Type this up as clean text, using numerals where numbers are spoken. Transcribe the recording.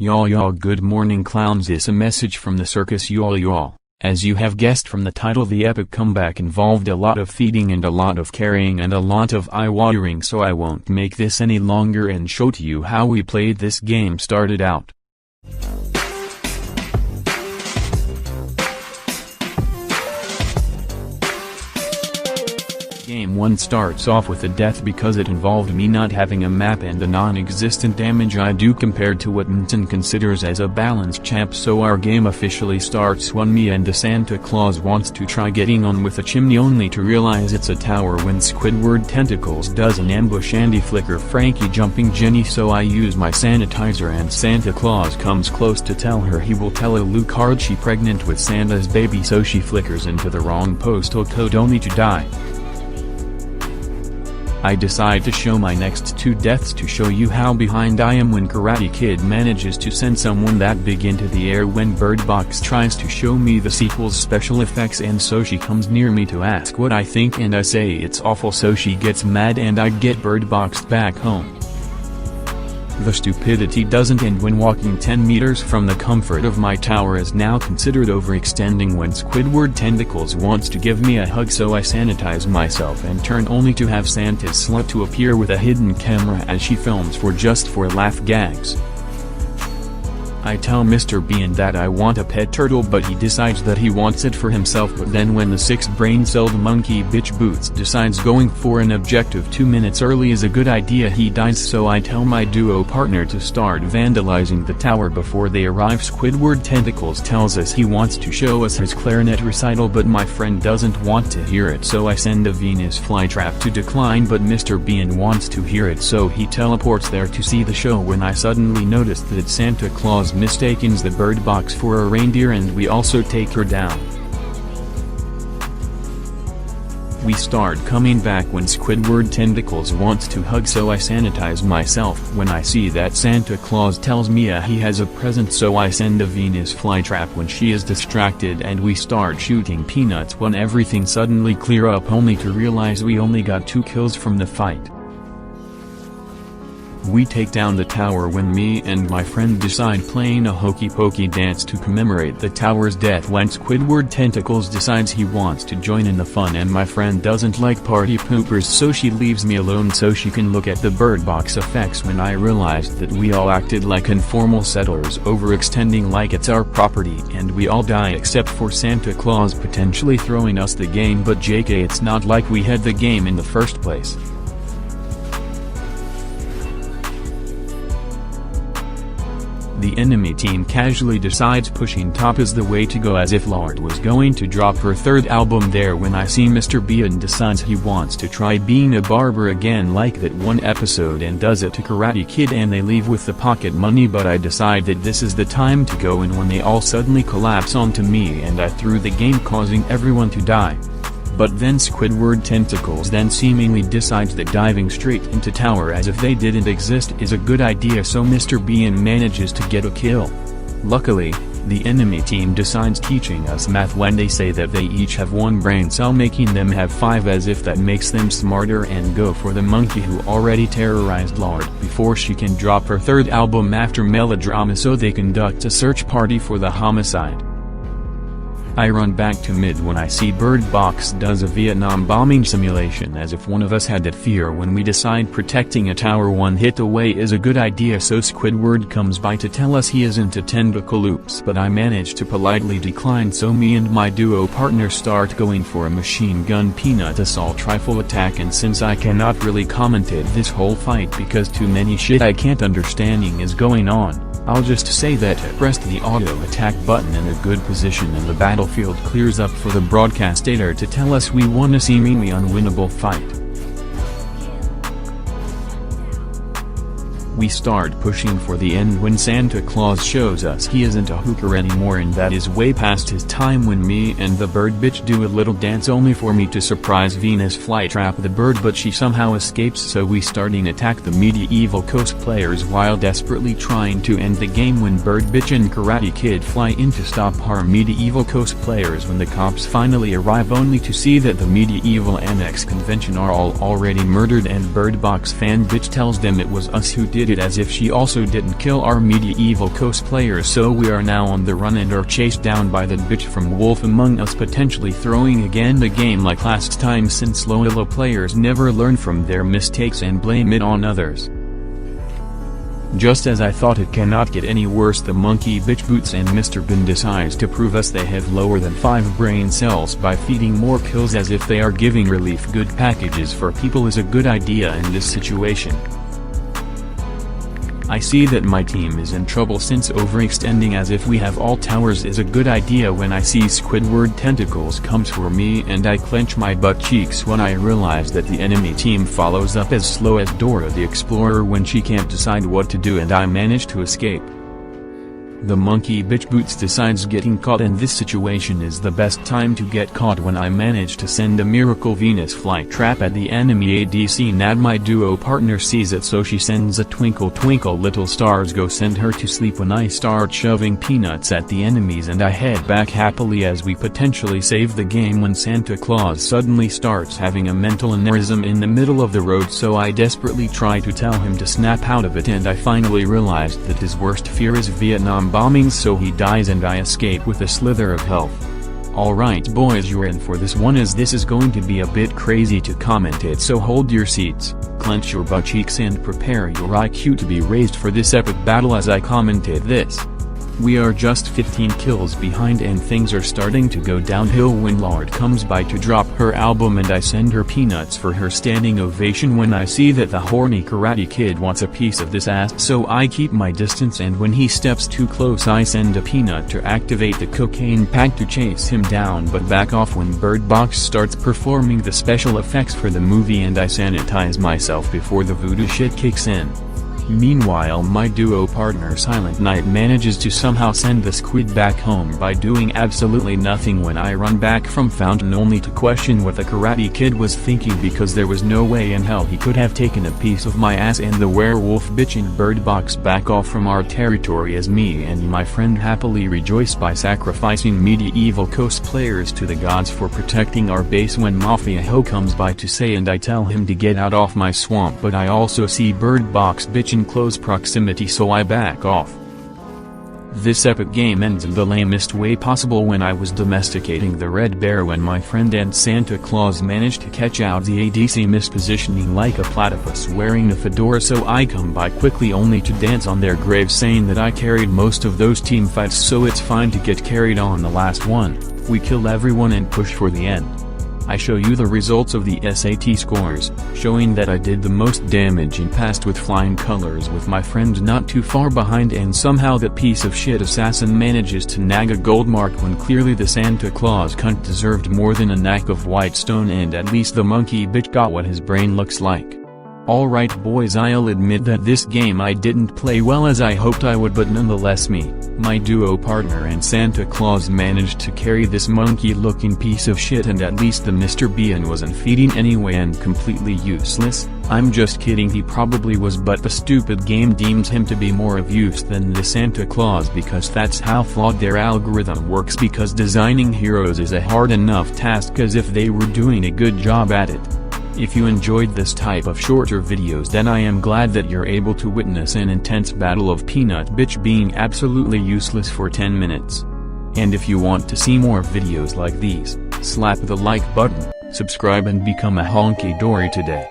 Y'all good morning clowns, this a message from the circus y'all. As you have guessed from the title, the epic comeback involved a lot of feeding and a lot of carrying and a lot of eye-watering, so I won't make this any longer and show to you how we played this game started out. Game 1 starts off with a death because it involved me not having a map and the non-existent damage I do compared to what Newton considers as a balanced champ, so our game officially starts when me and the Santa Claus wants to try getting on with a chimney, only to realize it's a tower when Squidward Tentacles does an ambush and he flicker Frankie jumping Jenny, so I use my sanitizer and Santa Claus comes close to tell her he will tell Alucard she pregnant with Santa's baby, so she flickers into the wrong postal code only to die. I decide to show my next 2 deaths to show you how behind I am when Karate Kid manages to send someone that big into the air when Bird Box tries to show me the sequel's special effects, and so she comes near me to ask what I think and I say it's awful, so she gets mad and I get Bird Boxed back home. The stupidity doesn't end when walking 10 meters from the comfort of my tower is now considered overextending when Squidward Tentacles wants to give me a hug, so I sanitize myself and turn only to have Santa's slut to appear with a hidden camera as she films just for laugh gags. I tell Mr. Bean that I want a pet turtle, but he decides that he wants it for himself, but then when the 6-brain-celled monkey bitch Boots decides going for an objective 2 minutes early is a good idea, he dies, so I tell my duo partner to start vandalizing the tower before they arrive. Squidward Tentacles tells us he wants to show us his clarinet recital, but my friend doesn't want to hear it, so I send a Venus flytrap to decline, but Mr. Bean wants to hear it, so he teleports there to see the show when I suddenly noticed that Santa Claus mistakens the Bird Box for a reindeer and we also take her down. We start coming back when Squidward Tentacles wants to hug, so I sanitize myself when I see that Santa Claus tells Mia he has a present, so I send a Venus flytrap when she is distracted and we start shooting peanuts when everything suddenly clear up, only to realize we only got 2 kills from the fight. We take down the tower when me and my friend decide playing a hokey pokey dance to commemorate the tower's death when Squidward Tentacles decides he wants to join in the fun, and my friend doesn't like party poopers, so she leaves me alone so she can look at the Bird Box effects when I realized that we all acted like informal settlers, overextending like it's our property, and we all die except for Santa Claus potentially throwing us the game, but JK, it's not like we had the game in the first place. The enemy team casually decides pushing top is the way to go, as if Lorde was going to drop her 3rd album there when I see Mr. Bean decides he wants to try being a barber again like that one episode and does it to Karate Kid, and they leave with the pocket money, but I decide that this is the time to go in when they all suddenly collapse onto me and I threw the game, causing everyone to die. But then Squidward Tentacles then seemingly decides that diving straight into tower as if they didn't exist is a good idea, so Mr. Bean manages to get a kill. Luckily, the enemy team decides teaching us math when they say that they each have 1 brain cell, making them have 5 as if that makes them smarter, and go for the monkey who already terrorized Lorde before she can drop her 3rd album after melodrama, so they conduct a search party for the homicide. I run back to mid when I see Bird Box does a Vietnam bombing simulation as if one of us had that fear when we decide protecting a tower 1 hit away is a good idea, so Squidward comes by to tell us he isn't a tentacle loops, but I manage to politely decline, so me and my duo partner start going for a machine gun peanut assault rifle attack, and since I cannot really commentate this whole fight because too many shit I can't understanding is going on, I'll just say that I pressed the auto attack button in a good position and the battlefield clears up for the broadcaster to tell us we won a seemingly unwinnable fight. We start pushing for the end when Santa Claus shows us he isn't a hooker anymore and that is way past his time, when me and the bird bitch do a little dance only for me to surprise Venus flytrap the bird, but she somehow escapes, so we starting attack the medieval cosplayers while desperately trying to end the game when Bird Bitch and Karate Kid fly in to stop our medieval cosplayers when the cops finally arrive, only to see that the medieval annex convention are all already murdered and Bird Box fan bitch tells them it was us who did it as if she also didn't kill our medieval cosplayers, so we are now on the run and are chased down by that bitch from Wolf Among Us, potentially throwing again the game like last time, since Lolo players never learn from their mistakes and blame it on others. Just as I thought, it cannot get any worse. The monkey bitch Boots and Mr. Bean decides to prove us they have lower than 5 brain cells by feeding more pills, as if they are giving relief. Good packages for people is a good idea in this situation. I see that my team is in trouble since overextending as if we have all towers is a good idea when I see Squidward tentacles comes for me, and I clench my butt cheeks when I realize that the enemy team follows up as slow as Dora the Explorer when she can't decide what to do, and I manage to escape. The monkey bitch Boots decides getting caught, and this situation is the best time to get caught when I manage to send a miracle Venus flytrap at the enemy ADC. Nad, my duo partner, sees it, so she sends a twinkle twinkle little stars go send her to sleep when I start shoving peanuts at the enemies, and I head back happily as we potentially save the game when Santa Claus suddenly starts having a mental aneurysm in the middle of the road, so I desperately try to tell him to snap out of it, and I finally realized that his worst fear is Vietnam bombings, so he dies and I escape with a slither of health. Alright boys, you're in for this one, as this is going to be a bit crazy to commentate, so hold your seats, clench your butt cheeks and prepare your IQ to be raised for this epic battle as I commentate this. We are just 15 kills behind and things are starting to go downhill when Lord comes by to drop her album, and I send her peanuts for her standing ovation when I see that the horny karate kid wants a piece of this ass, so I keep my distance, and when he steps too close I send a peanut to activate the cocaine pack to chase him down, but back off when Bird Box starts performing the special effects for the movie, and I sanitize myself before the voodoo shit kicks in. Meanwhile, my duo partner Silent Night manages to somehow send the squid back home by doing absolutely nothing when I run back from Fountain, only to question what the karate kid was thinking, because there was no way in hell he could have taken a piece of my ass, and the werewolf bitch in Bird Box back off from our territory as me and my friend happily rejoice by sacrificing medieval cosplayers to the gods for protecting our base when Mafia Ho comes by to say, and I tell him to get out of my swamp, but I also see Bird Box bitch in close proximity, so I back off. This epic game ends in the lamest way possible when I was domesticating the red bear when my friend and Santa Claus managed to catch out the ADC mispositioning like a platypus wearing a fedora, so I come by quickly only to dance on their graves saying that I carried most of those team fights, so it's fine to get carried on the last one. We kill everyone and push for the end. I show you the results of the SAT scores, showing that I did the most damage and passed with flying colors, with my friend not too far behind, and somehow that piece of shit assassin manages to nag a gold mark when clearly the Santa Claus cunt deserved more than a knack of white stone, and at least the monkey bitch got what his brain looks like. Alright boys, I'll admit that this game I didn't play well as I hoped I would, but nonetheless me, my duo partner and Santa Claus managed to carry this monkey looking piece of shit, and at least the Mr. Bean wasn't feeding anyway and completely useless. I'm just kidding, he probably was, but the stupid game deems him to be more of use than the Santa Claus, because that's how flawed their algorithm works, because designing heroes is a hard enough task as if they were doing a good job at it. If you enjoyed this type of shorter videos, then I am glad that you're able to witness an intense battle of Peanut Bitch being absolutely useless for 10 minutes. And if you want to see more videos like these, slap the like button, subscribe and become a honky dory today.